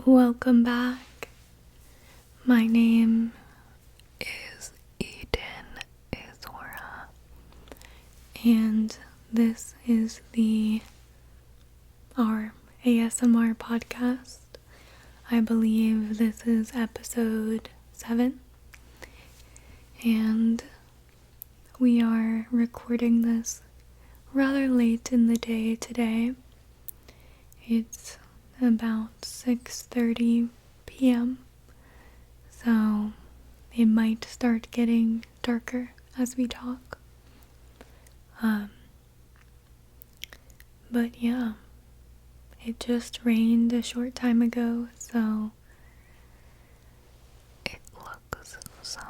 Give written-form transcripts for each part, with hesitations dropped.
Welcome back. My name is Eden Izora, and this is our ASMR podcast. I believe this is episode 7, and we are recording this rather late in the day today. It's about 6:30 p.m. so it might start getting darker as we talk. But yeah, it just rained a short time ago, so it looks so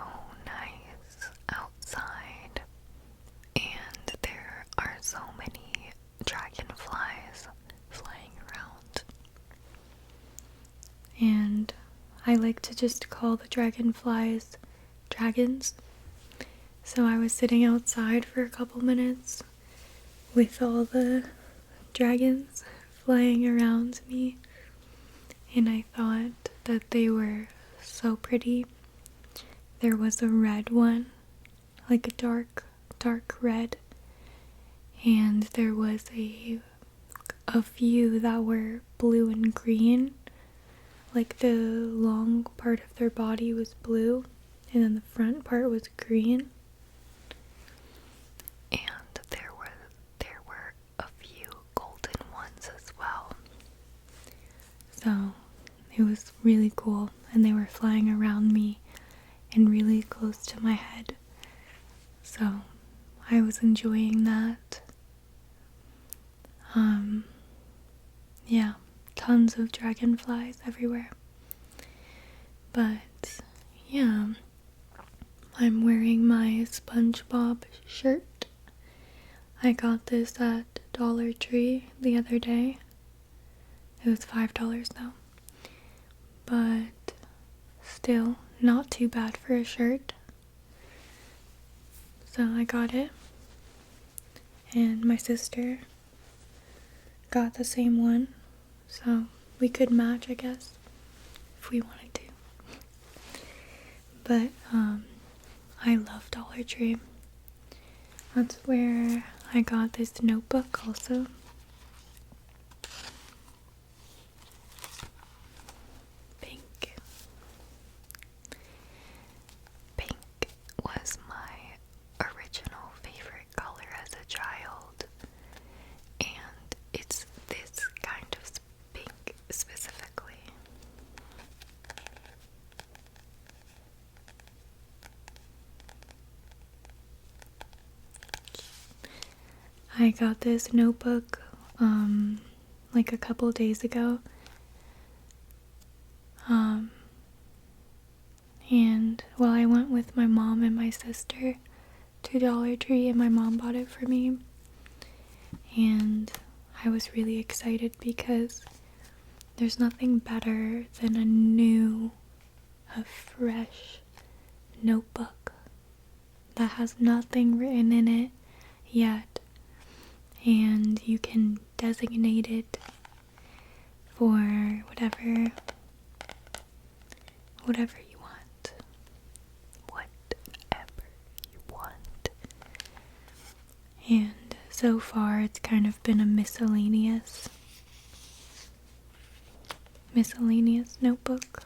nice outside, and there are so many dragonflies flying around. And I like to just call the dragonflies dragons. So I was sitting outside for a couple minutes with all the dragons flying around me, and I thought that they were so pretty. There was a red one, like a dark red, and there was a few that were blue and green. Like the long part of their body was blue, and then the front part was green. And there were a few golden ones as well. So it was really cool, and they were flying around me and really close to my head. So I was enjoying that. Yeah, tons of dragonflies everywhere. But yeah, I'm wearing my SpongeBob shirt. I got this at Dollar Tree the other day. It was $5 though. But still not too bad for a shirt. So I got it. And my sister got the same one. So we could match, I guess, if we wanted to. But I love Dollar Tree. That's where I got this notebook also. Pink. Pink was my original favorite color as a child. And it's this kind of pink specifically. I got this notebook like a couple days ago. And well, I went with my mom and my sister to Dollar Tree, and my mom bought it for me. And I was really excited because there's nothing better than a fresh notebook that has nothing written in it yet, and you can designate it for whatever you want. Whatever you want. And so far it's kind of been a miscellaneous notebook.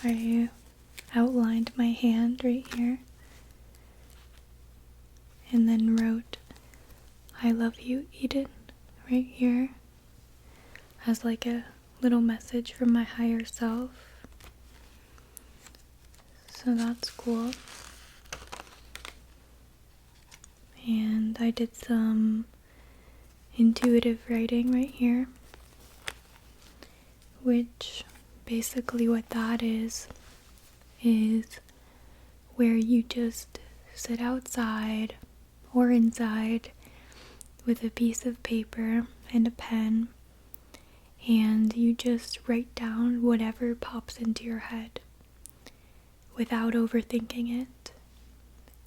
I outlined my hand right here, and then wrote, "I love you, Eden," right here, as like a little message from my higher self. So that's cool. And I did some intuitive writing right here, which basically what that is where you just sit outside or inside with a piece of paper and a pen, and you just write down whatever pops into your head without overthinking it.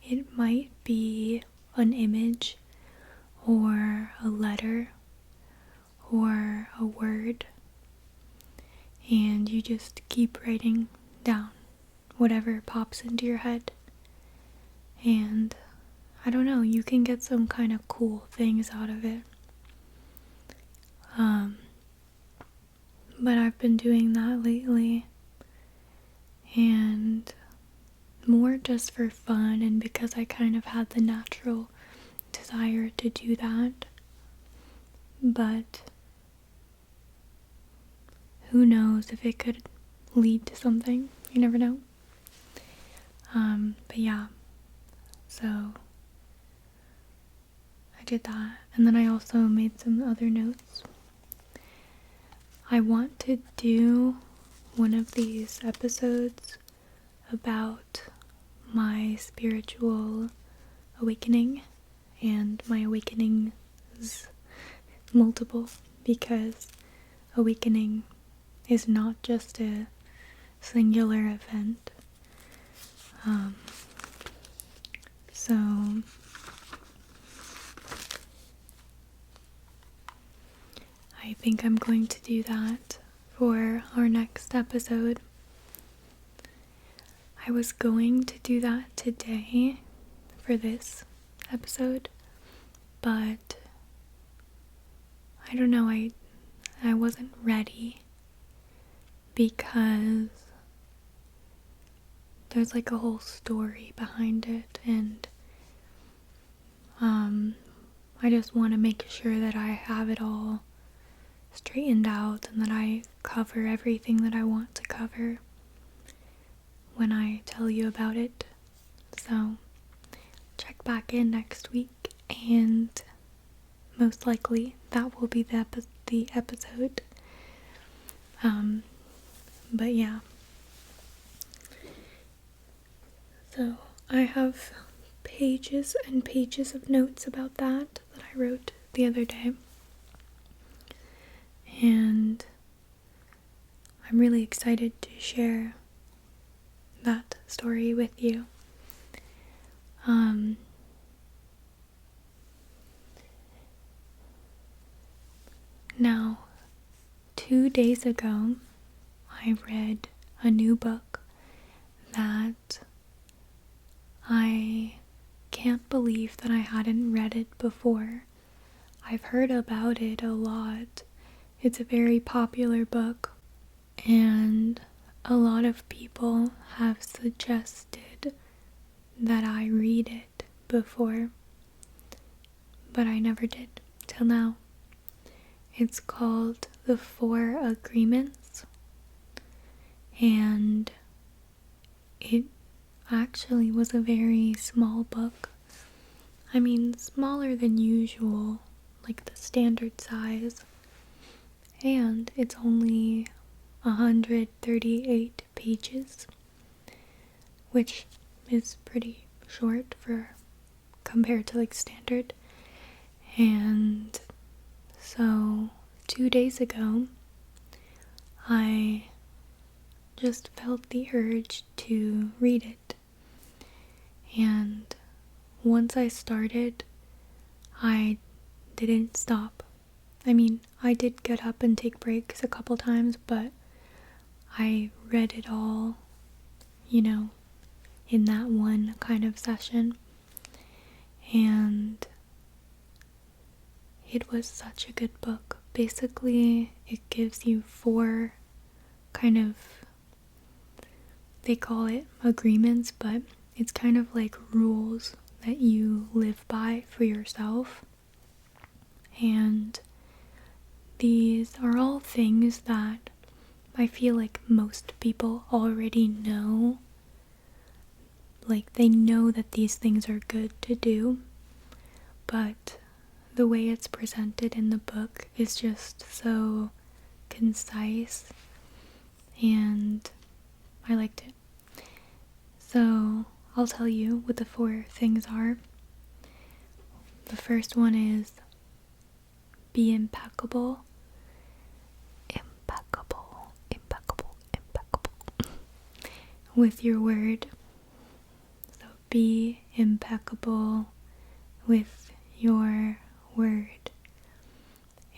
It might be an image or a letter or a word, and you just keep writing down whatever pops into your head. And I don't know, you can get some kind of cool things out of it. But I've been doing that lately, and more just for fun and because I kind of had the natural desire to do that. But who knows if it could lead to something? You never know. But yeah, so I did that, and then I also made some other notes. I want to do one of these episodes about my spiritual awakening, and my awakenings multiple, because awakening is not just a singular event. So I think I'm going to do that for our next episode. I was going to do that today for this episode, but I don't know, I wasn't ready because there's like a whole story behind it, and I just want to make sure that I have it all straightened out and that I cover everything that I want to cover when I tell you about it. So check back in next week, and most likely that will be the episode. But yeah, so I have pages and pages of notes about that I wrote the other day, and I'm really excited to share that story with you. Now, 2 days ago, I read a new book that I can't believe that I hadn't read it before. I've heard about it a lot. It's a very popular book, and a lot of people have suggested that I read it before, but I never did till now. It's called The 4 Agreements, and it actually was a very small book. I mean, smaller than usual, like the standard size, and it's only 138 pages, which is pretty short for compared to like standard. And so 2 days ago, I just felt the urge to read it, and once I started, I didn't stop. I mean, I did get up and take breaks a couple times, but I read it all, in that one kind of session, and it was such a good book. Basically, it gives you 4 kind of, they call it agreements, but it's kind of like rules that you live by for yourself. And these are all things that I feel like most people already know. Like, they know that these things are good to do, but the way it's presented in the book is just so concise, and I liked it. So I'll tell you what the 4 things are. The first one is be impeccable. With your word. So be impeccable with your word.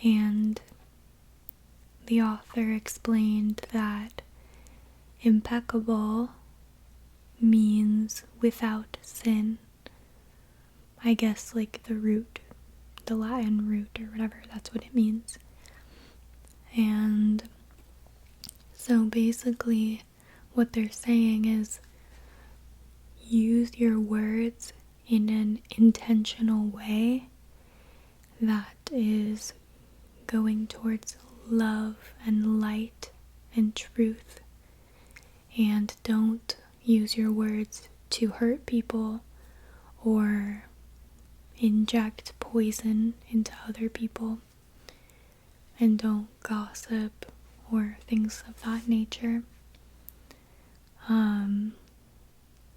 And the author explained that impeccable means without sin. I guess like the root, the Latin root or whatever, that's what it means. And so basically what they're saying is use your words in an intentional way that is going towards love and light and truth. And don't use your words to hurt people or inject poison into other people. And don't gossip or things of that nature.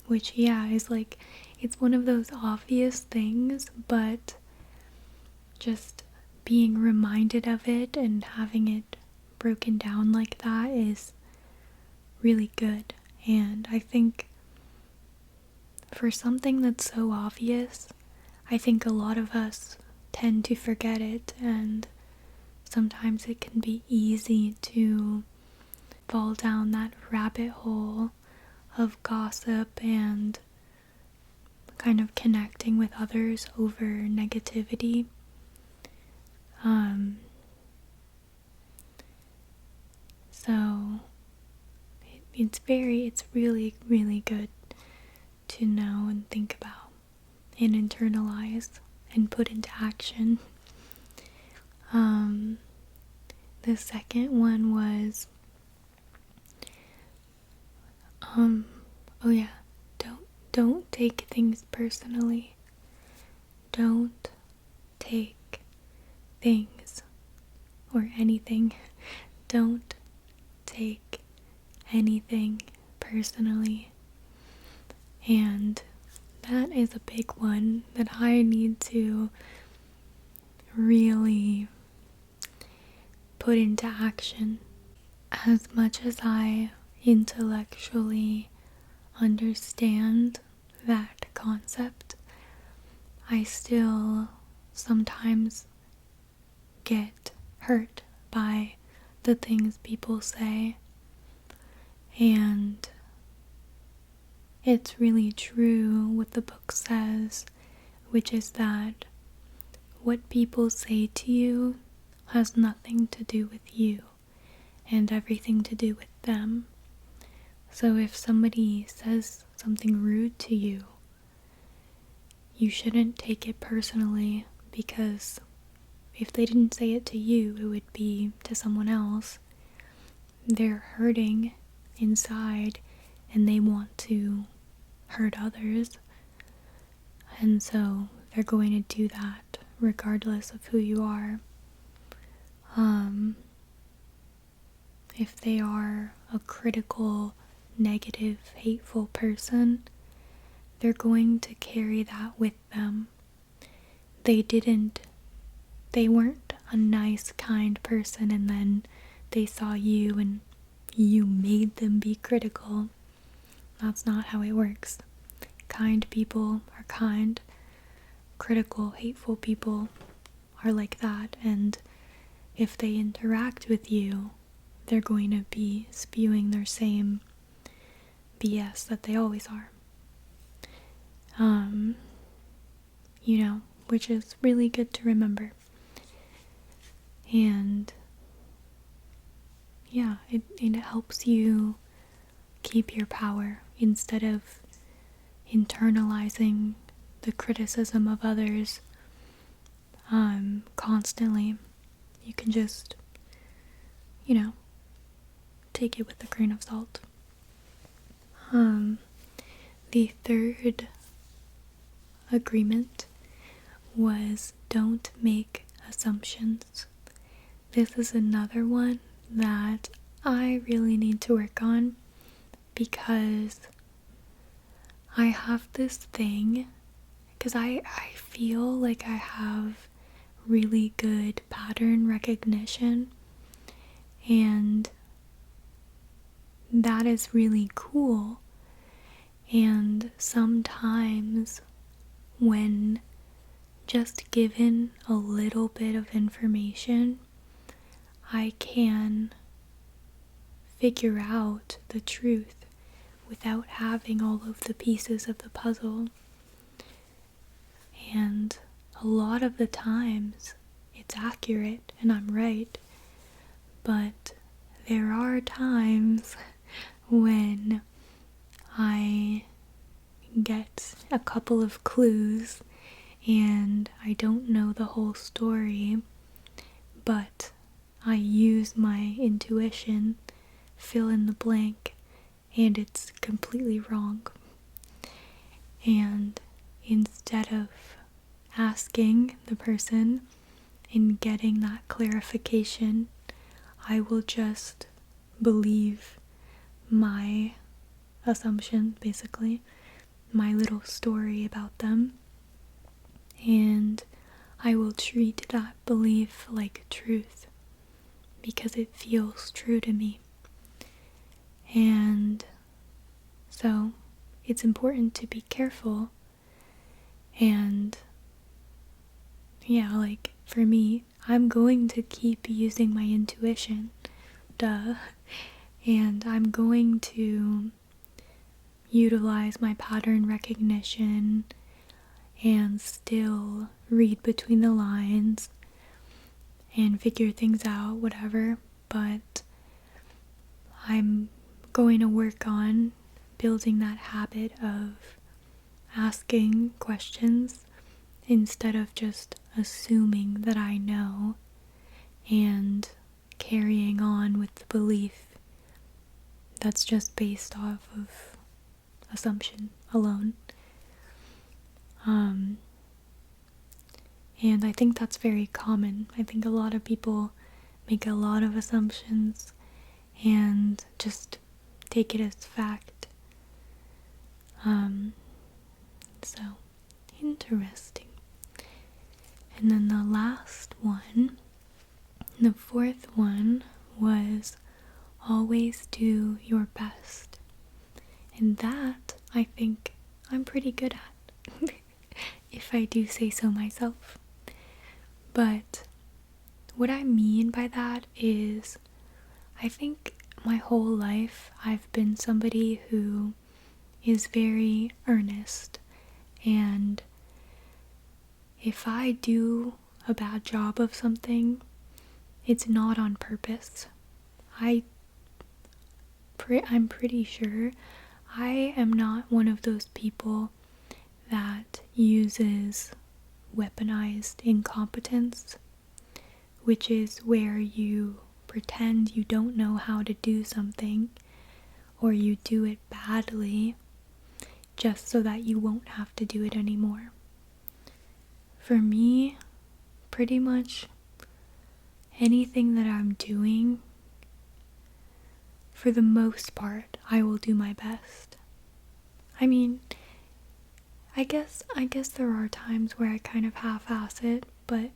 Which, yeah, is like, it's one of those obvious things, but just being reminded of it and having it broken down like that is really good. And I think for something that's so obvious, I think a lot of us tend to forget it, and sometimes it can be easy to fall down that rabbit hole of gossip and kind of connecting with others over negativity. So it's really, really good to know and think about and internalize and put into action. The second one was, oh yeah, don't take things personally. Don't take things or anything. Don't take anything personally. And that is a big one that I need to really put into action. As much as I intellectually understand that concept, I still sometimes get hurt by the things people say. And it's really true what the book says, which is that what people say to you has nothing to do with you and everything to do with them. So if somebody says something rude to you, you shouldn't take it personally, because if they didn't say it to you, it would be to someone else. They're hurting inside and they want to hurt others, and so they're going to do that regardless of who you are. If they are a critical, negative, hateful person, they're going to carry that with them. They weren't a nice, kind person and then they saw you and you made them be critical. That's not how it works. Kind people are kind. Critical, hateful people are like that, and if they interact with you, they're going to be spewing their same BS that they always are. Which is really good to remember. And yeah, it helps you keep your power instead of internalizing the criticism of others constantly. You can just, take it with a grain of salt. The third agreement was don't make assumptions. This is another one that I really need to work on, because I have this thing, because I feel like I have really good pattern recognition, and that is really cool. And sometimes when just given a little bit of information, I can figure out the truth without having all of the pieces of the puzzle. And a lot of the times it's accurate and I'm right, but there are times when I get a couple of clues and I don't know the whole story, but I use my intuition, fill in the blank, and it's completely wrong. And instead of asking the person and getting that clarification, I will just believe my assumption, basically, my little story about them, and I will treat that belief like truth because it feels true to me. And so it's important to be careful. And yeah, like for me, I'm going to keep using my intuition, duh, and I'm going to utilize my pattern recognition and still read between the lines and figure things out, whatever, but I'm going to work on building that habit of asking questions instead of just assuming that I know and carrying on with the belief that's just based off of assumption alone. And I think that's very common. I think a lot of people make a lot of assumptions and just take it as fact. So interesting. And then the last one, the fourth one, was always do your best. And that, I think, I'm pretty good at, if I do say so myself. But what I mean by that is, I think my whole life I've been somebody who is very earnest, and if I do a bad job of something, it's not on purpose. I'm pretty sure I am not one of those people that uses weaponized incompetence, which is where you pretend you don't know how to do something, or you do it badly just so that you won't have to do it anymore. For me, pretty much anything that I'm doing, for the most part, I will do my best. I mean, I guess there are times where I kind of half-ass it, but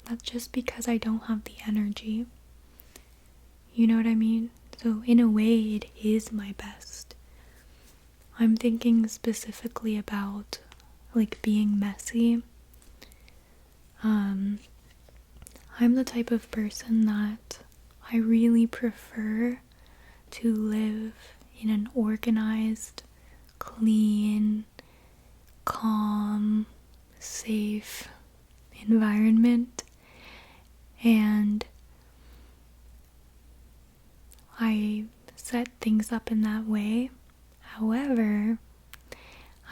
that's just because I don't have the energy. You know what I mean? So in a way, it is my best. I'm thinking specifically about, like, being messy. I'm the type of person that I really prefer to live in an organized, clean, calm, safe environment, and I set things up in that way. However,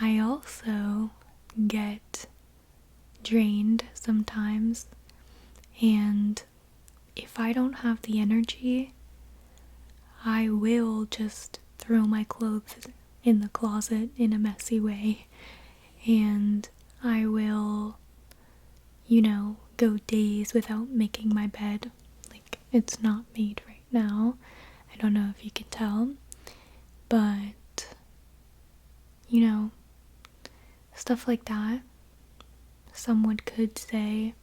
I also get drained sometimes, and if I don't have the energy, I will just throw my clothes in the closet in a messy way, and I will, go days without making my bed. Like, it's not made right now. I don't know if you can tell, but stuff like that. Someone could say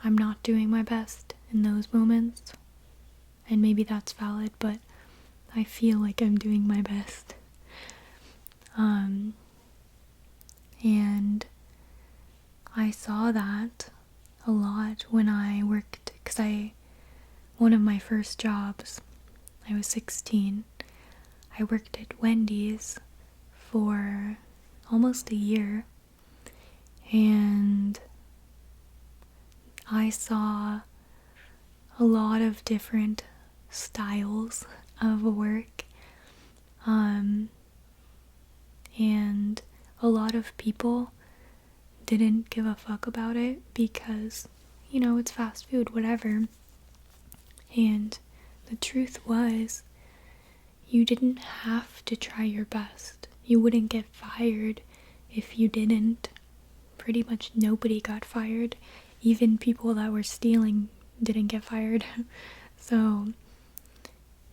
I'm not doing my best in those moments, and maybe that's valid, but I feel like I'm doing my best. And I saw that a lot when I worked, because one of my first jobs, I was 16, I worked at Wendy's for almost a year, and I saw a lot of different styles of work, and a lot of people didn't give a fuck about it because, it's fast food, whatever. And the truth was, you didn't have to try your best. You wouldn't get fired if you didn't. Pretty much nobody got fired. Even people that were stealing didn't get fired. So,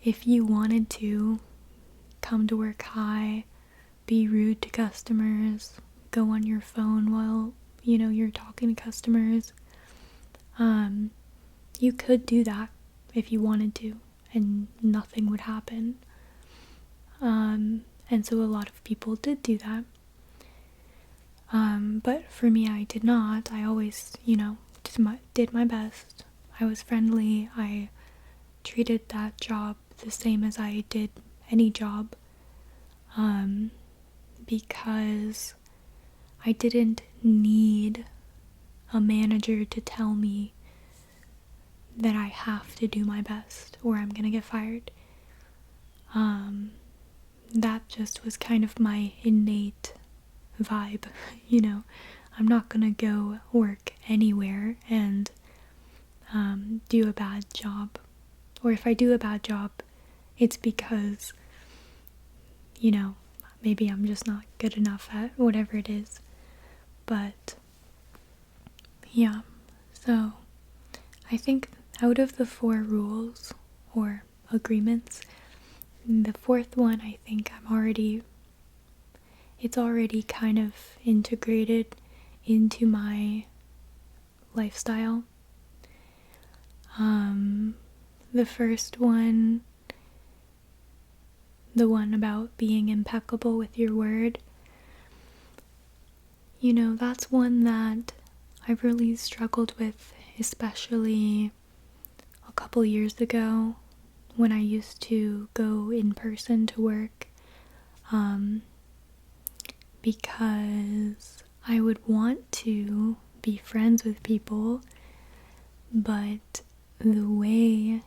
if you wanted to come to work high, be rude to customers, go on your phone while, you're talking to customers, you could do that if you wanted to, and nothing would happen. And so a lot of people did do that. But for me, I did not. I always, did my best. I was friendly. I treated that job the same as I did any job. Because I didn't need a manager to tell me that I have to do my best or I'm gonna get fired. That just was kind of my innate vibe, I'm not gonna go work anywhere and do a bad job. Or if I do a bad job, it's because, maybe I'm just not good enough at whatever it is. But yeah, so I think out of the 4 rules or agreements, the 4th one, I think it's already kind of integrated into my lifestyle. The first one, the one about being impeccable with your word, that's one that I've really struggled with, especially a couple years ago when I used to go in person to work, because I would want to be friends with people, but the way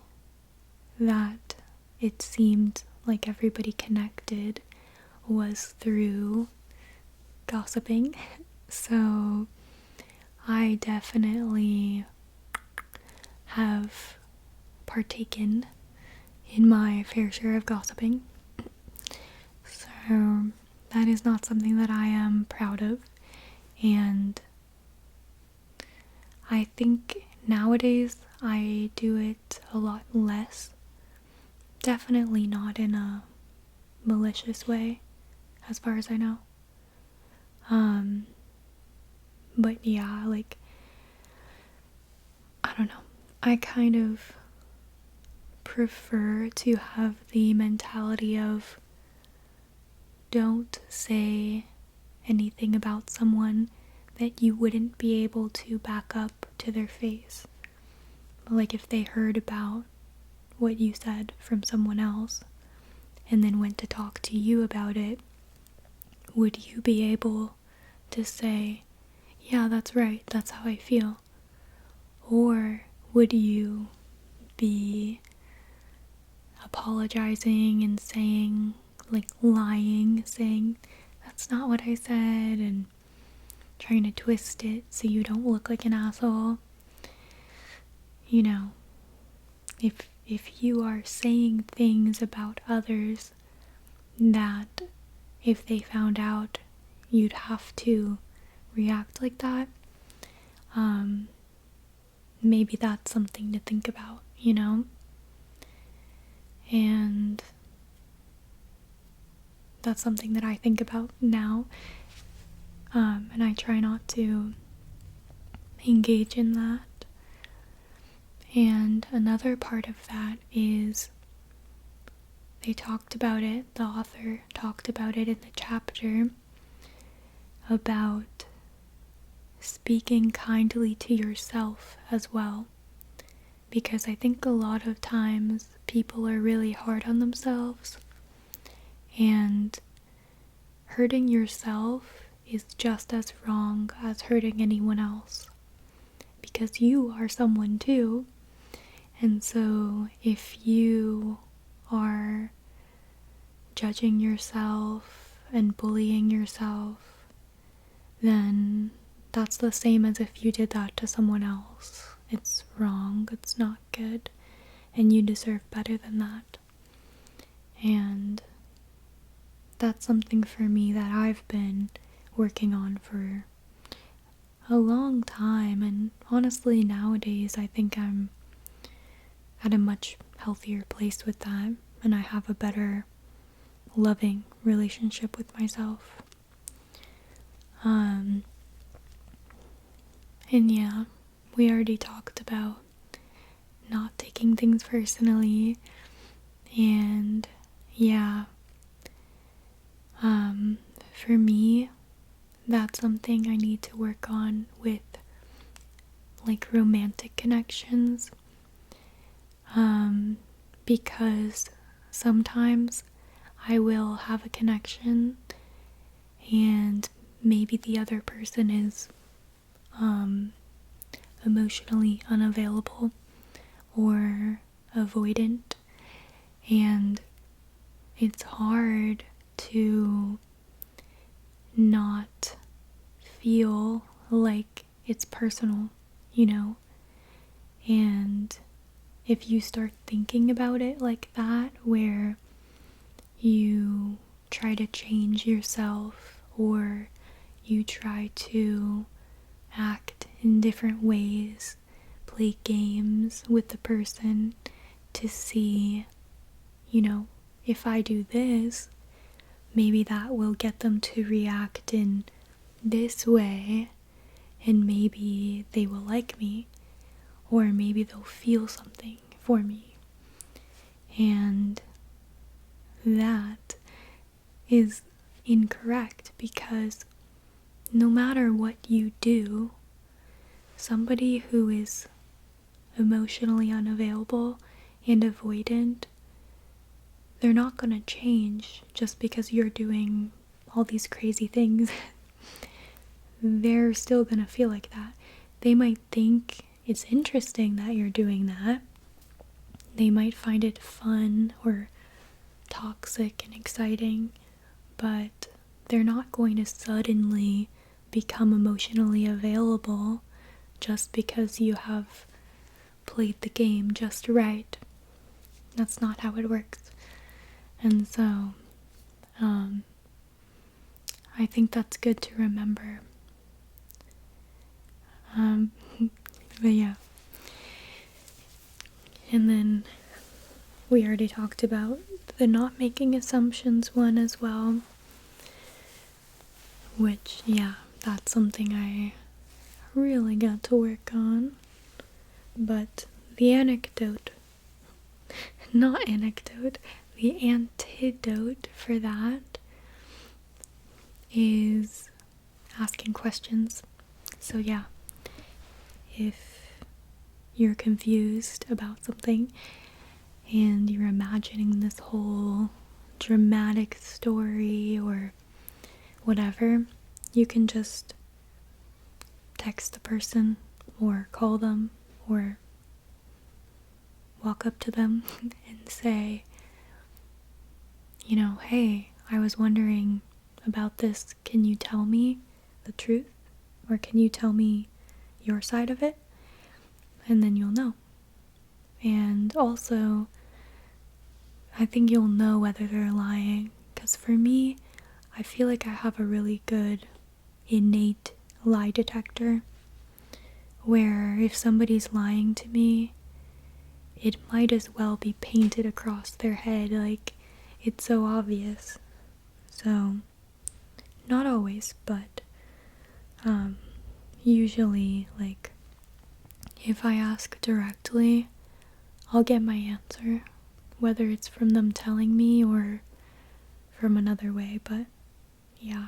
that it seemed like everybody connected was through gossiping. So I definitely have partaken in my fair share of gossiping. So that is not something that I am proud of, and I think nowadays I do it a lot less. Definitely not in a malicious way, as far as I know. But yeah, I don't know. I kind of prefer to have the mentality of don't say anything about someone that you wouldn't be able to back up to their face. Like if they heard about what you said from someone else and then went to talk to you about it, would you be able to say, yeah, that's right, that's how I feel? Or would you be apologizing and saying, lying, saying, that's not what I said, and trying to twist it so you don't look like an asshole? If you are saying things about others that if they found out you'd have to react like that, maybe that's something to think about, and that's something that I think about now, and I try not to engage in that. And another part of that is the author talked about it in the chapter, about speaking kindly to yourself as well. Because I think a lot of times people are really hard on themselves, and hurting yourself is just as wrong as hurting anyone else. Because you are someone too. And so if you are judging yourself and bullying yourself, then that's the same as if you did that to someone else. It's wrong, it's not good, and you deserve better than that. And that's something for me that I've been working on for a long time, and honestly nowadays I think I'm at a much healthier place with that, and I have a better, loving relationship with myself. And yeah, we already talked about not taking things personally, and yeah, for me, that's something I need to work on with like romantic connections, because sometimes I will have a connection and maybe the other person is emotionally unavailable or avoidant, and it's hard to not feel like it's personal, you know? And if you start thinking about it like that, where you try to change yourself or you try to act in different ways, play games with the person to see, you know, if I do this, maybe that will get them to react in this way, and maybe they will like me, or maybe they'll feel something for me. And that is incorrect, because no matter what you do, somebody who is emotionally unavailable and avoidant, they're not going to change just because you're doing all these crazy things. They're still going to feel like that. They might think it's interesting that you're doing that. They might find it fun or toxic and exciting, but they're not going to suddenly become emotionally available just because you have played the game just right. That's not how it works. And so, I think that's good to remember. But yeah. And then we already talked about the not making assumptions one as well. Which, yeah, that's something I really got to work on. But the antidote for that is asking questions. So yeah, if you're confused about something and you're imagining this whole dramatic story or whatever, you can just text the person or call them or walk up to them and say, you know, hey, I was wondering about this. Can you tell me the truth? Or can you tell me your side of it? And then you'll know. And also, I think you'll know whether they're lying. Because for me, I feel like I have a really good innate lie detector, where if somebody's lying to me, it might as well be painted across their head, like it's so obvious. So, not always, but usually, like, if I ask directly, I'll get my answer, whether it's from them telling me or from another way. But yeah,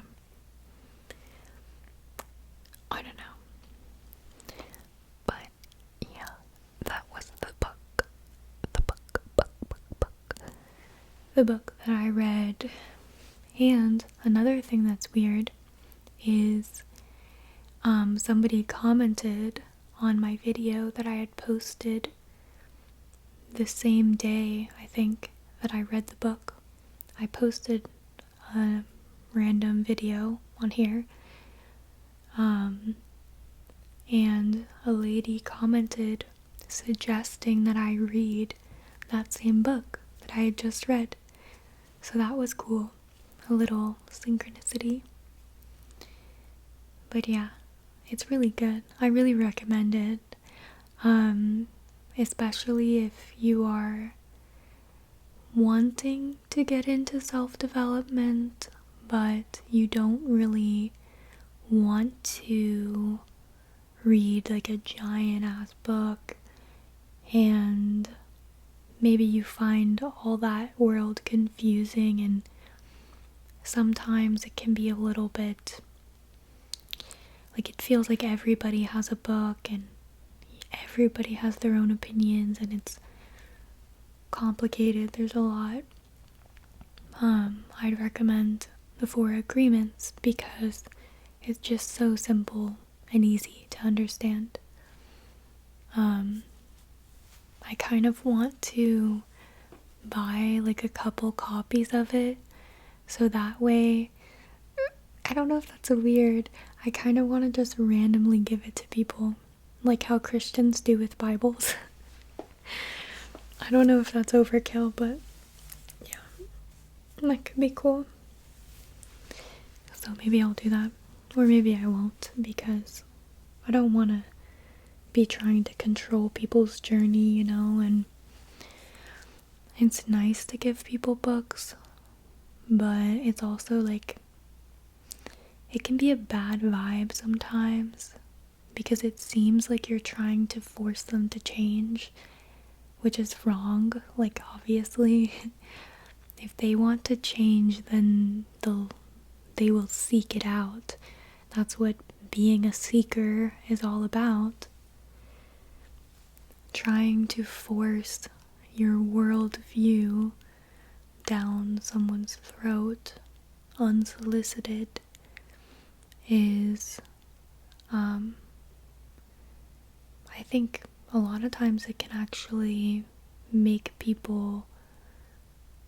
the book that I read. And another thing that's weird is somebody commented on my video that I had posted the same day, I think, that I read the book. I posted a random video on here, and a lady commented suggesting that I read that same book that I had just read. So that was cool. A little synchronicity. But yeah, it's really good. I really recommend it. Especially if you are wanting to get into self-development, but you don't really want to read like a giant ass book, and maybe you find all that world confusing, and sometimes it can be a little bit like it feels like everybody has a book and everybody has their own opinions and it's complicated. There's a lot. I'd recommend The Four Agreements because it's just so simple and easy to understand. I kind of want to buy like a couple copies of it so that way, I don't know if that's weird, I kind of want to just randomly give it to people, like how Christians do with Bibles. I don't know if that's overkill, but yeah, that could be cool. So maybe I'll do that, or maybe I won't, because I don't want to be trying to control people's journey, and it's nice to give people books, but it's also like, it can be a bad vibe sometimes, because it seems like you're trying to force them to change, which is wrong. Like, obviously, if they want to change, then they will seek it out. That's what being a seeker is all about. Trying to force your worldview down someone's throat unsolicited is, I think a lot of times it can actually make people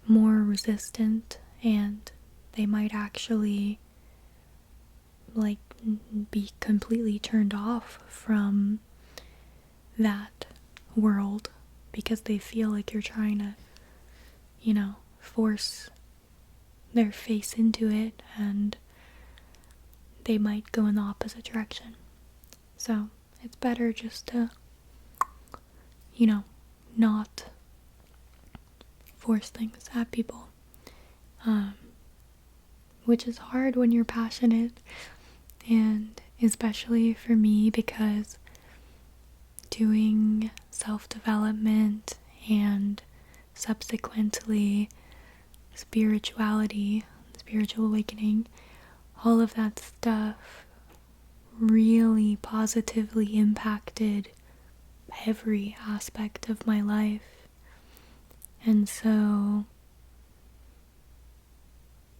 more resistant, and they might actually like be completely turned off from that world because they feel like you're trying to, force their face into it, and they might go in the opposite direction. So it's better just to, not force things at people, which is hard when you're passionate, and especially for me, because doing self-development and subsequently spirituality, spiritual awakening, all of that stuff really positively impacted every aspect of my life. And so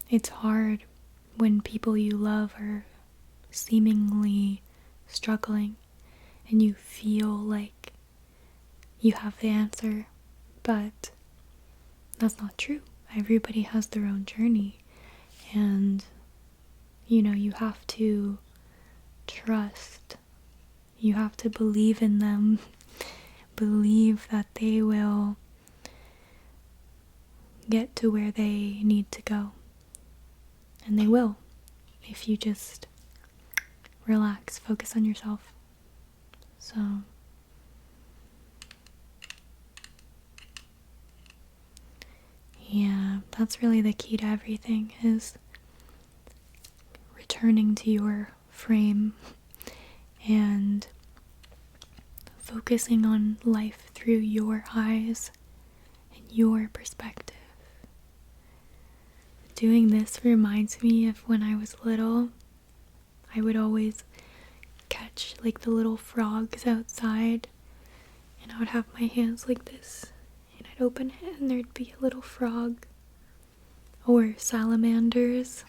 it's hard when people you love are seemingly struggling and you feel like you have the answer, but that's not true. Everybody has their own journey, and you have to trust, you have to believe in them, believe that they will get to where they need to go, and they will if you just relax, focus on yourself. So yeah, that's really the key to everything, is returning to your frame and focusing on life through your eyes and your perspective. Doing this reminds me of when I was little. I would always catch like the little frogs outside, and I would have my hands like this, and I'd open it and there'd be a little frog or salamanders.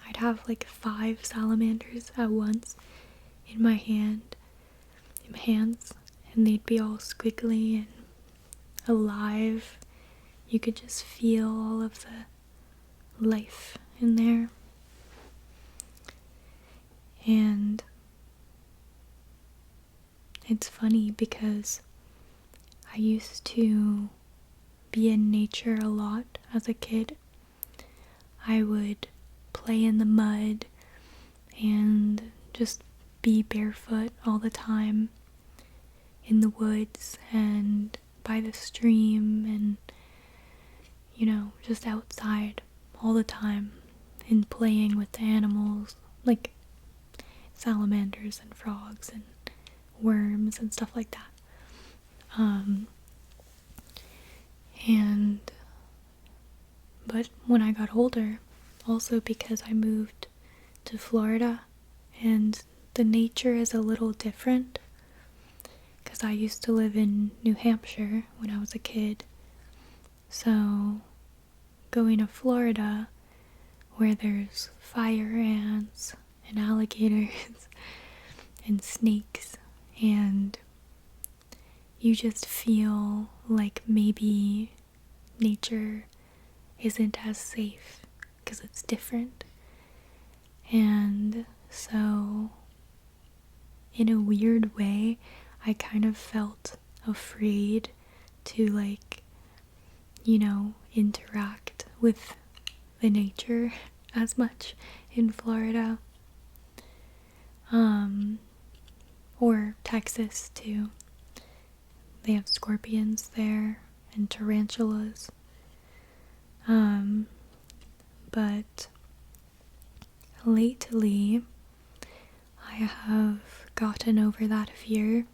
I'd have like 5 salamanders at once in my hands, and they'd be all squiggly and alive. You could just feel all of the life in there. And it's funny because I used to be in nature a lot as a kid. I would play in the mud and just be barefoot all the time in the woods and by the stream, and just outside all the time and playing with the animals like salamanders and frogs and worms and stuff like that. But when I got older, also because I moved to Florida and the nature is a little different, because I used to live in New Hampshire when I was a kid. So going to Florida, where there's fire ants and alligators and snakes, and you just feel like maybe nature isn't as safe because it's different. And so in a weird way, I kind of felt afraid to interact with the nature as much in Florida, or Texas too. They have scorpions there and tarantulas. But lately I have gotten over that fear,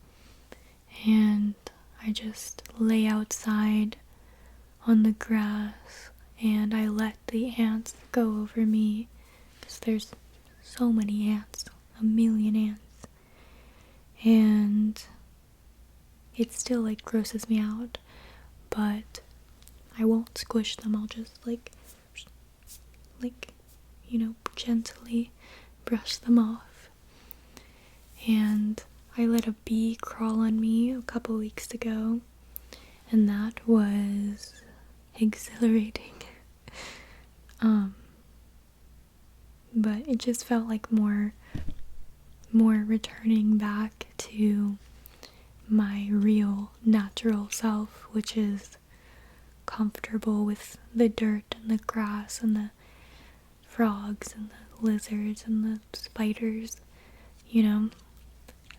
and I just lay outside on the grass and I let the ants go over me, because there's so many ants, a million ants, and it still grosses me out, but I won't squish them. I'll just gently brush them off. And I let a bee crawl on me a couple weeks ago, and that was exhilarating. But it just felt like more returning back to my real natural self, which is comfortable with the dirt and the grass and the frogs and the lizards and the spiders,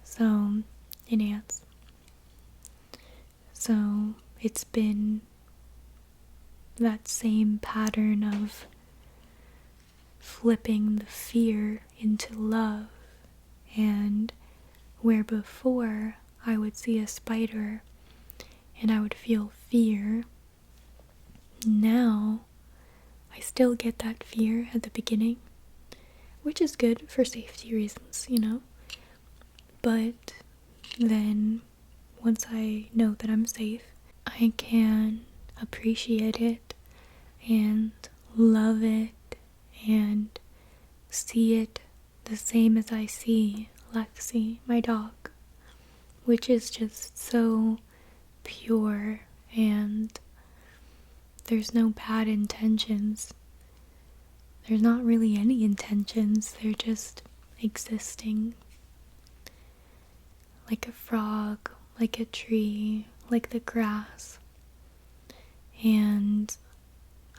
so, and ants. So it's been that same pattern of flipping the fear into love, and where before I would see a spider and I would feel fear, now I still get that fear at the beginning, which is good for safety reasons, but then once I know that I'm safe, I can appreciate it and love it and see it the same as I see Lexi, my dog, which is just so pure, and there's no bad intentions. There's not really any intentions, they're just existing. Like a frog, like a tree, like the grass. And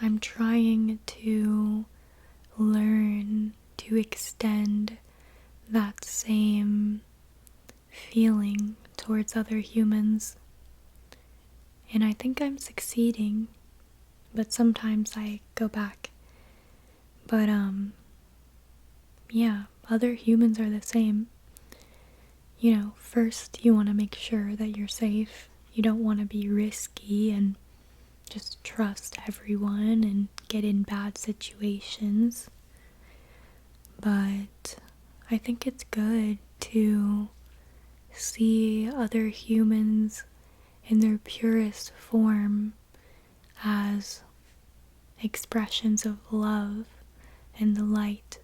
I'm trying to learn to extend that same feeling towards other humans. And I think I'm succeeding, but sometimes I go back. But yeah, other humans are the same. First you want to make sure that you're safe. You don't want to be risky and just trust everyone and get in bad situations. But I think it's good to see other humans in their purest form as expressions of love and the light,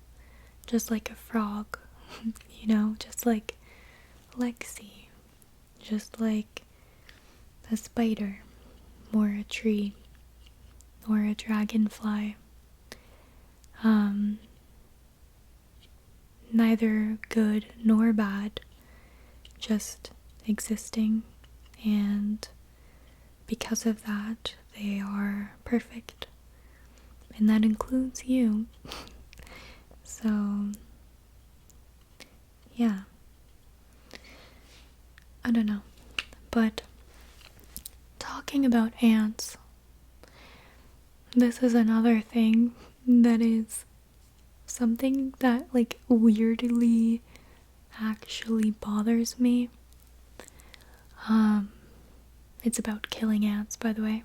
just like a frog, just like Lexi, just like a spider, or a tree, or a dragonfly. Neither good nor bad, just existing, and because of that, they are perfect. And that includes you. So, yeah. I don't know. But talking about ants, this is another thing that is something that like weirdly actually bothers me. It's about killing ants, by the way.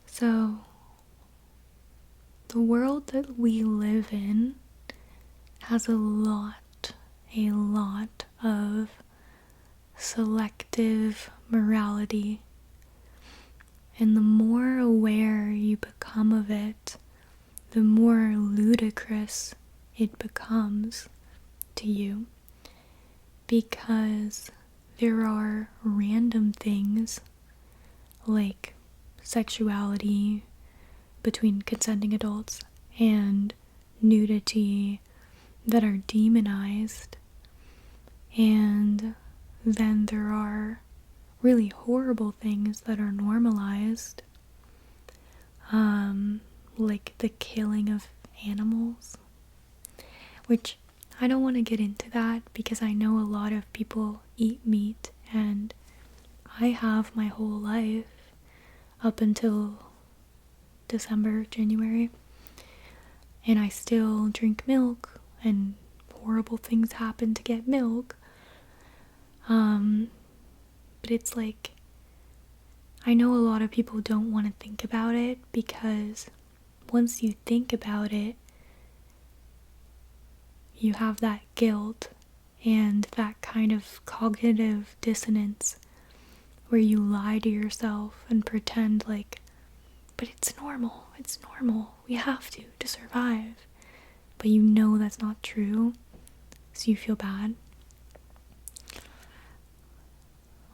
So, the world that we live in has a lot of selective morality. And the more aware you become of it, the more ludicrous it becomes to you. Because there are random things like sexuality between consenting adults and nudity that are demonized, and then there are really horrible things that are normalized, like the killing of animals, which I don't want to get into that because I know a lot of people eat meat, and I have my whole life up until December, January, and I still drink milk, and horrible things happen to get milk. But it's like, I know a lot of people don't want to think about it because once you think about it, you have that guilt and that kind of cognitive dissonance where you lie to yourself and pretend like, but it's normal, we have to survive. But you know that's not true, so you feel bad.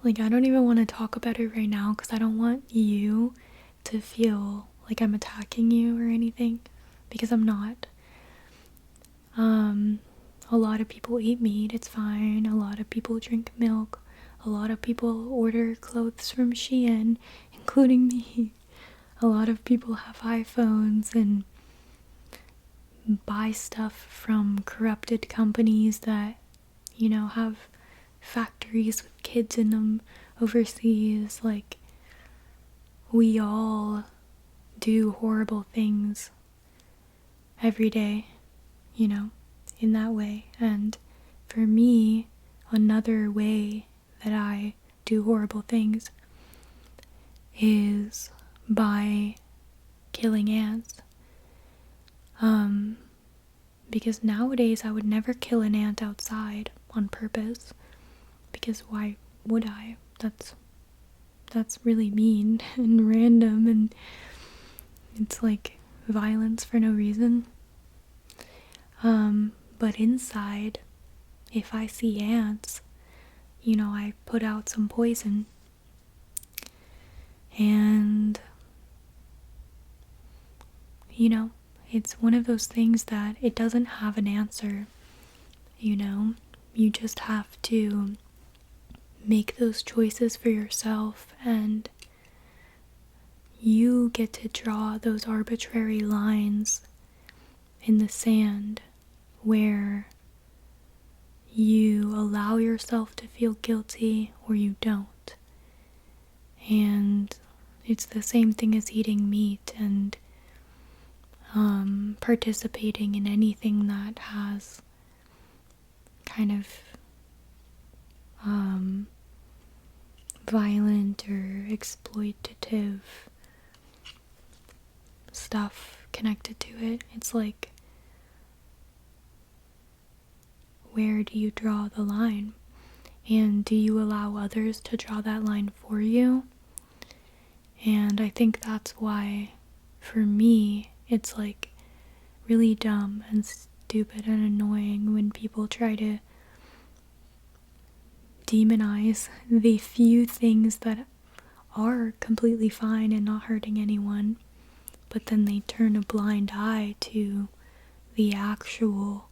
Like, I don't even want to talk about it right now because I don't want you to feel like I'm attacking you or anything, because I'm not. A lot of people eat meat, it's fine. A lot of people drink milk. A lot of people order clothes from Shein, including me. A lot of people have iPhones and buy stuff from corrupted companies that, have factories with kids in them overseas. Like, we all do horrible things every day, in that way. And for me, another way that I do horrible things is by killing ants. Because nowadays I would never kill an ant outside on purpose, because why would I? That's really mean and random, and it's like violence for no reason. But inside, if I see ants, I put out some poison, and it's one of those things that it doesn't have an answer. You just have to make those choices for yourself, and you get to draw those arbitrary lines in the sand where you allow yourself to feel guilty or you don't. And it's the same thing as eating meat and participating in anything that has kind of violent or exploitative stuff connected to it. It's like, where do you draw the line? And do you allow others to draw that line for you? And I think that's why for me, it's like really dumb and stupid and annoying when people try to demonize the few things that are completely fine and not hurting anyone, but then they turn a blind eye to the actual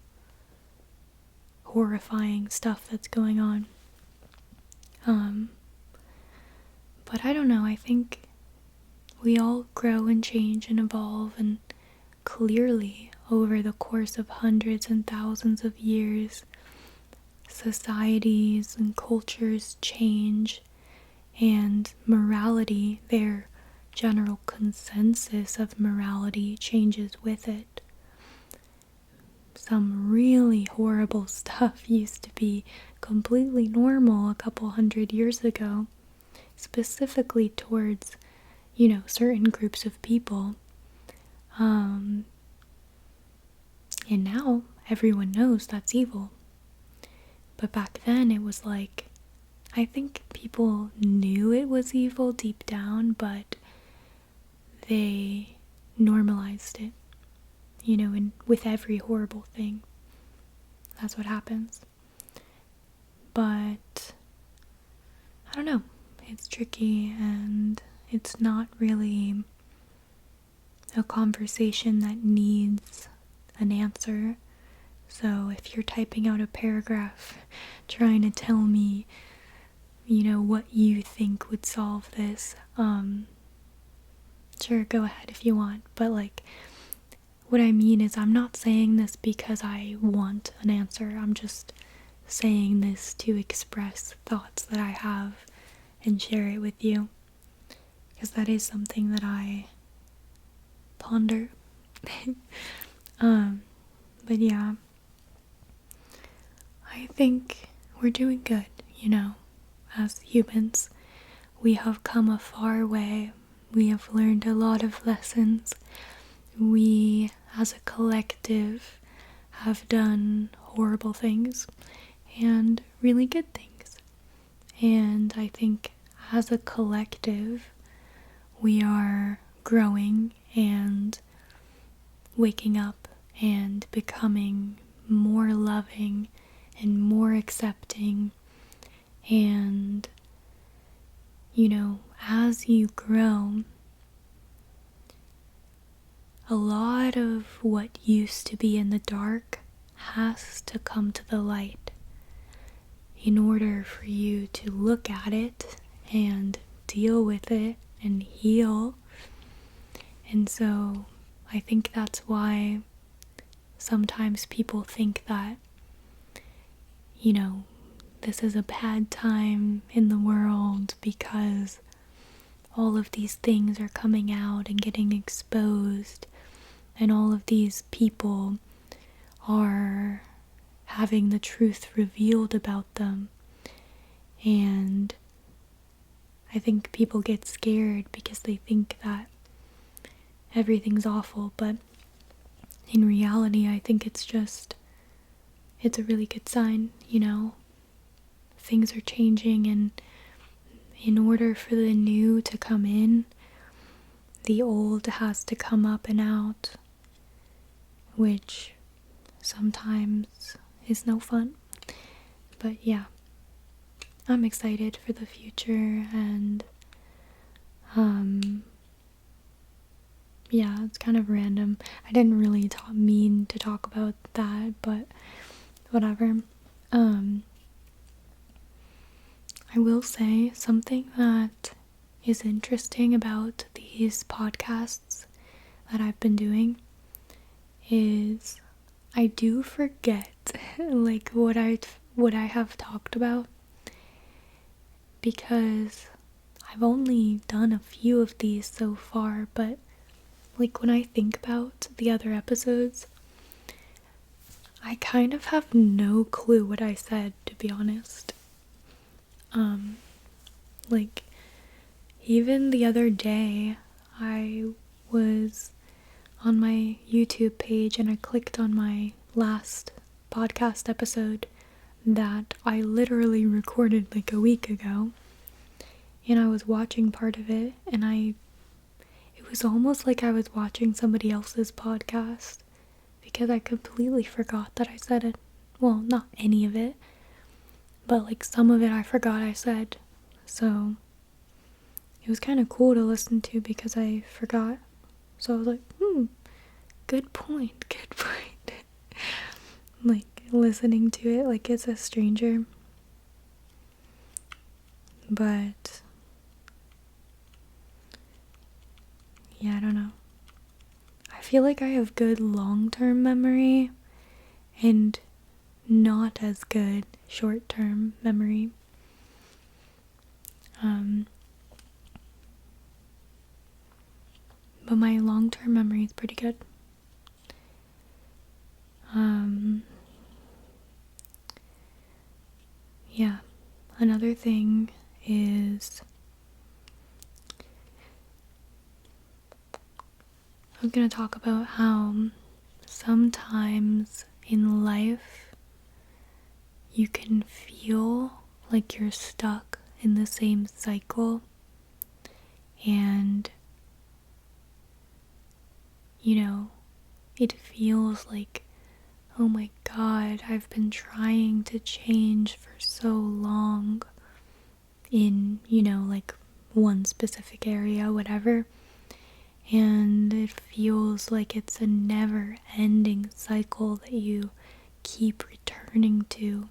horrifying stuff that's going on. But I don't know, I think we all grow and change and evolve, and clearly over the course of hundreds and thousands of years, societies and cultures change, and morality, their general consensus of morality, changes with it. Some really horrible stuff used to be completely normal a couple hundred years ago, specifically towards, certain groups of people. And now everyone knows that's evil. But back then it was like, I think people knew it was evil deep down, but they normalized it, and with every horrible thing. That's what happens. But I don't know. It's tricky, and it's not really a conversation that needs an answer. So if you're typing out a paragraph trying to tell me, what you think would solve this, sure, go ahead if you want. But what I mean is, I'm not saying this because I want an answer. I'm just saying this to express thoughts that I have and share it with you, because that is something that I ponder. But yeah, I think we're doing good, as humans. We have come a far way. We have learned a lot of lessons. We, as a collective, have done horrible things and really good things. And I think as a collective, we are growing and waking up and becoming more loving and more accepting. And, as you grow, a lot of what used to be in the dark has to come to the light in order for you to look at it and deal with it and heal. And so I think that's why sometimes people think that, this is a bad time in the world because all of these things are coming out and getting exposed, and all of these people are having the truth revealed about them. And I think people get scared because they think that everything's awful, but in reality, I think it's a really good sign, Things are changing, and in order for the new to come in, the old has to come up and out, which sometimes is no fun. But yeah, I'm excited for the future, and yeah, it's kind of random. I didn't really mean to talk about that, but whatever. I will say something that is interesting about these podcasts that I've been doing is I do forget what I have talked about, because I've only done a few of these so far, but when I think about the other episodes, I kind of have no clue what I said, to be honest. Even the other day, I was on my YouTube page and I clicked on my last podcast episode that I literally recorded a week ago, and I was watching part of it, and it was almost like I was watching somebody else's podcast because I completely forgot that I said it. Well, not any of it, but like some of it I forgot I said. So it was kind of cool to listen to because I forgot. So I was like, good point. Like listening to it like it's a stranger. But yeah, I don't know. I feel like I have good long-term memory and not as good short-term memory. But my long-term memory is pretty good. Yeah. Another thing is I'm going to talk about how sometimes in life you can feel like you're stuck in the same cycle, and it feels like, oh my god, I've been trying to change for so long in, like one specific area, whatever, and it feels like it's a never-ending cycle that you keep returning to.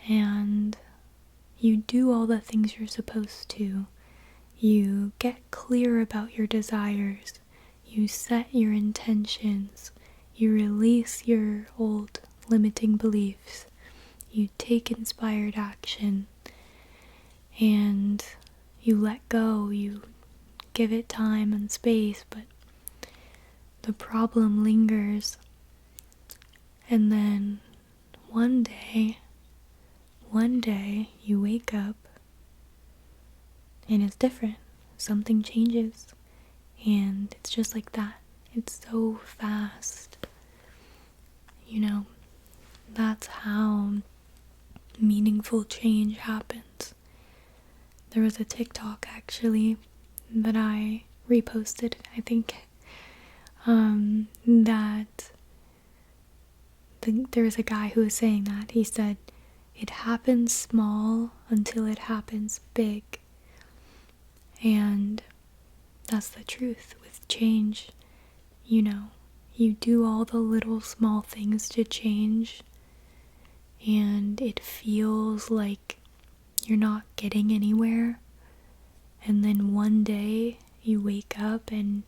And you do all the things you're supposed to. You get clear about your desires. You set your intentions. You release your old limiting beliefs. You take inspired action. And you let go. You give it time and space, but the problem lingers. And then one day you wake up and it's different. Something changes. And it's just like that. It's so fast. That's how meaningful change happens. There was a TikTok actually that I reposted, I think, that there was a guy who was saying that. He said, it happens small until it happens big. And that's the truth with change. You do all the little small things to change, and it feels like you're not getting anywhere. And then one day you wake up and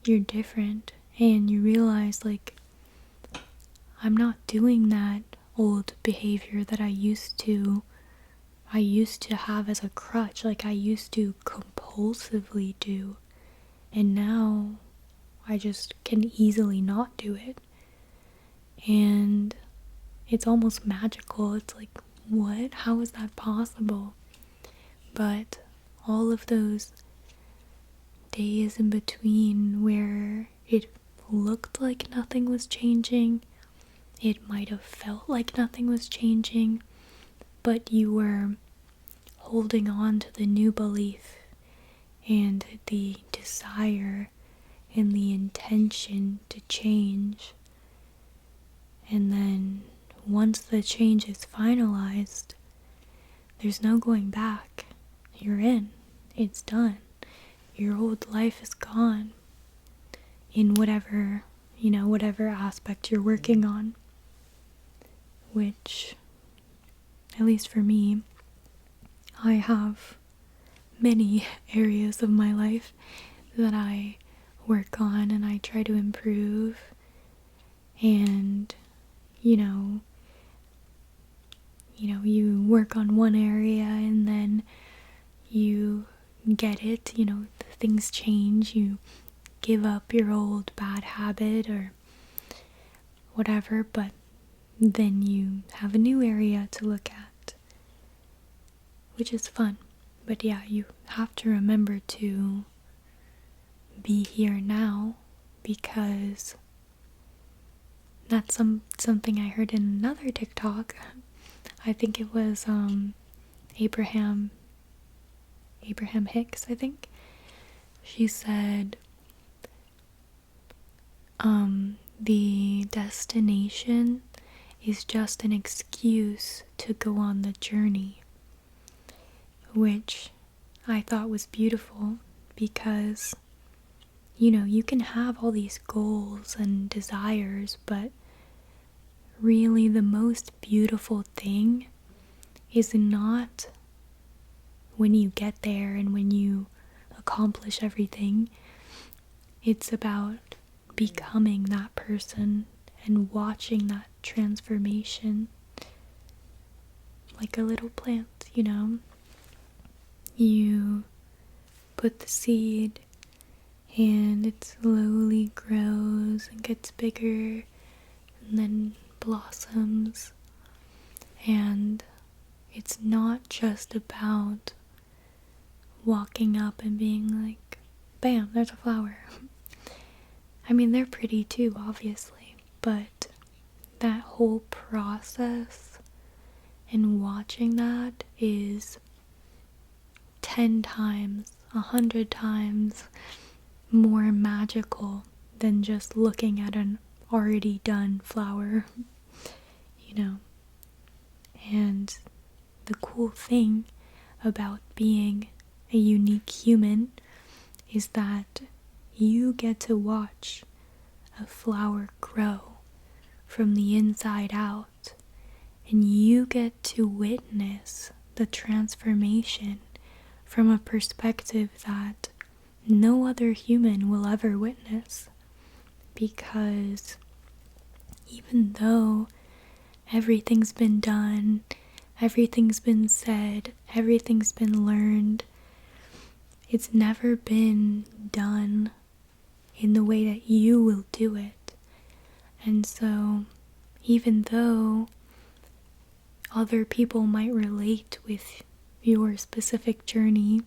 you're different, and you realize, like, I'm not doing that old behavior that I used to have as a crutch, like I used to compulsively do, and now I just can easily not do it. And it's almost magical. It's like, what? How is that possible? But all of those days in between where it looked like nothing was changing, it might have felt like nothing was changing, but you were holding on to the new belief and the desire and the intention to change. And then once the change is finalized, there's no going back. You're in. It's done. Your old life is gone in whatever aspect you're working on. Which, at least for me, I have many areas of my life that I work on and I try to improve. And you work on one area and then you get it, things change, you give up your old bad habit or whatever, but then you have a new area to look at, which is fun. But yeah, you have to remember to be here now, because that's something I heard in another TikTok. I think it was Abraham Hicks, I think. she said, the destination is just an excuse to go on the journey, which I thought was beautiful because, you can have all these goals and desires, but really the most beautiful thing is not when you get there and when you accomplish everything. It's about becoming that person and watching that transformation, like a little plant, You put the seed and it slowly grows and gets bigger and then blossoms. And it's not just about walking up and being like, bam, there's a flower. I mean, they're pretty too, obviously, but that whole process and watching that is 10 times, 100 times more magical than just looking at an already done flower, And the cool thing about being a unique human is that you get to watch a flower grow from the inside out, and you get to witness the transformation from a perspective that no other human will ever witness. Because even though everything's been done, everything's been said, everything's been learned, it's never been done in the way that you will do it. And so, even though other people might relate with your specific journey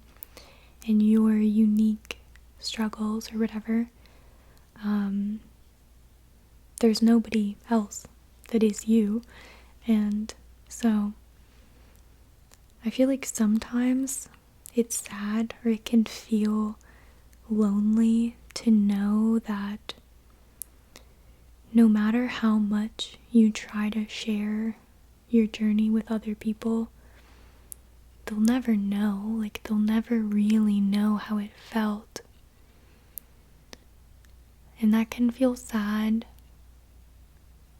and your unique struggles or whatever, there's nobody else that is you. And so I feel like sometimes it's sad, or it can feel lonely to know that no matter how much you try to share your journey with other people, they'll never know. Like, they'll never really know how it felt. And that can feel sad,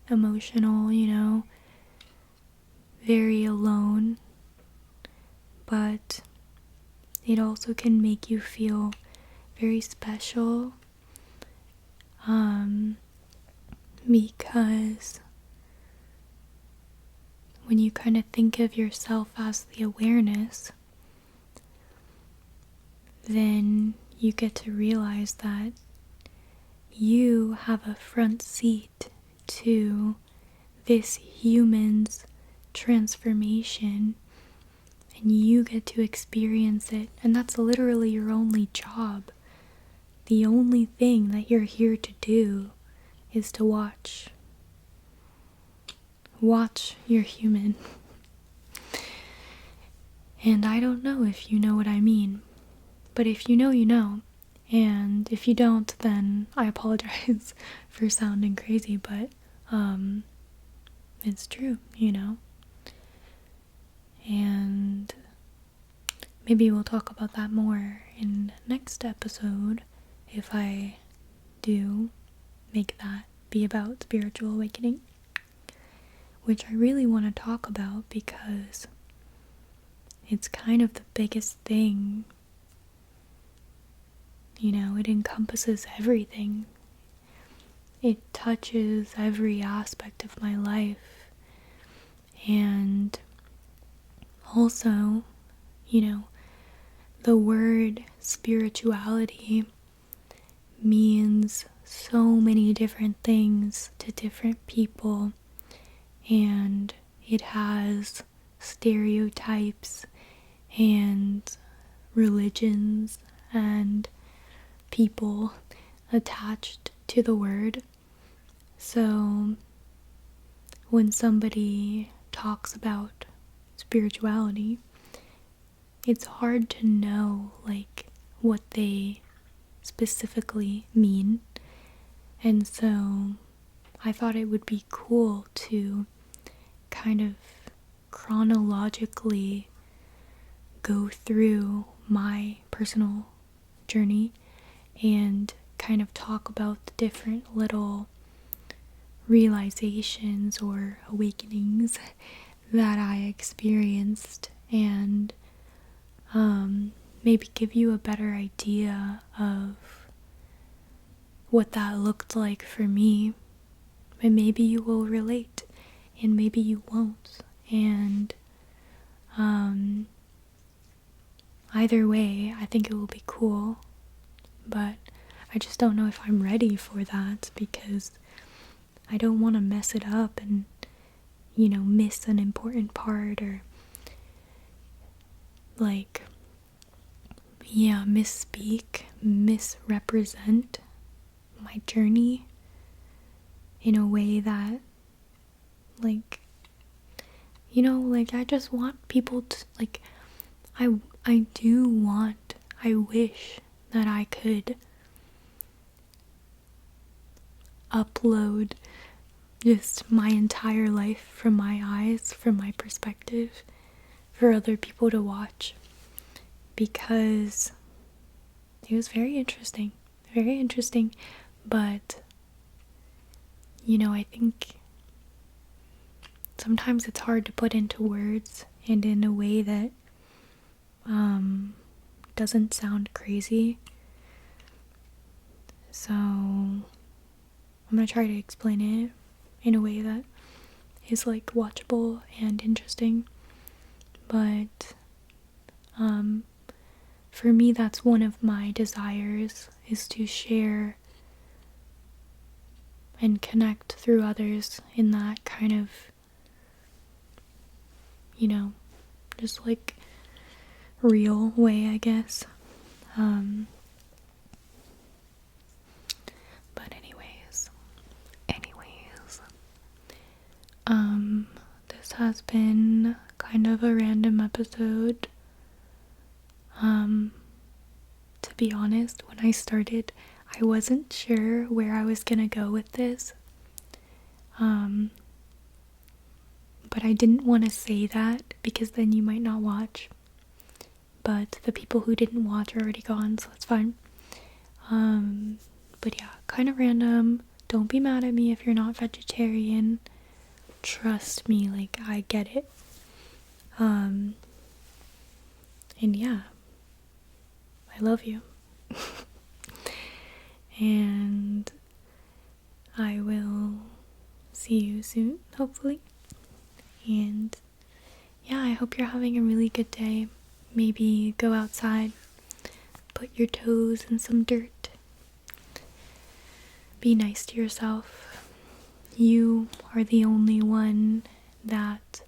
emotional, very alone. But it also can make you feel very special, because when you kind of think of yourself as the awareness, then you get to realize that you have a front seat to this human's transformation, and you get to experience it. And that's literally your only job. The only thing that you're here to do is to watch your human. And I don't know if you know what I mean, but if you know, you know. And if you don't, then I apologize for sounding crazy, but it's true, And maybe we'll talk about that more in next episode, if I do make that be about spiritual awakening, which I really want to talk about because it's kind of the biggest thing. It encompasses everything. It touches every aspect of my life. And also, the word spirituality means so many different things to different people, and it has stereotypes and religions and people attached to the word. So when somebody talks about spirituality, it's hard to know what they specifically mean. And so I thought it would be cool to kind of chronologically go through my personal journey and kind of talk about the different little realizations or awakenings that I experienced, and maybe give you a better idea of what that looked like for me. And maybe you will relate, and maybe you won't. And either way, I think it will be cool, but I just don't know if I'm ready for that, because I don't want to mess it up and, miss an important part, or misspeak, misrepresent my journey in a way that, I just want people to, I wish that I could upload just my entire life from my eyes, from my perspective, for other people to watch, because it was very interesting, but I think sometimes it's hard to put into words and in a way that doesn't sound crazy. So I'm gonna try to explain it in a way that is watchable and interesting. But for me, that's one of my desires, is to share and connect through others in that kind of, just real way, I guess. But anyways, this has been kind of a random episode. To be honest, when I started, I wasn't sure where I was gonna go with this. But I didn't want to say that, because then you might not watch. But the people who didn't watch are already gone, so that's fine. But yeah, kind of random. Don't be mad at me if you're not vegetarian. Trust me, I get it. And yeah, I love you. And I will see you soon, hopefully. And yeah, I hope you're having a really good day. Maybe go outside, put your toes in some dirt. Be nice to yourself. You are the only one that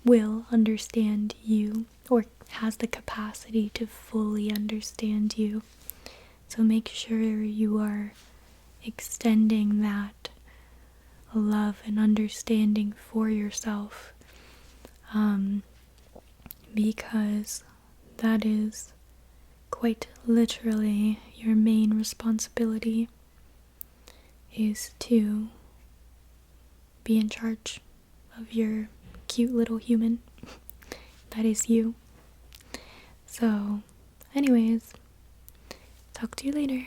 will understand you, or has the capacity to fully understand you. So make sure you are extending that love and understanding for yourself, because that is quite literally your main responsibility, is to be in charge of your cute little human that is you. So anyways, talk to you later.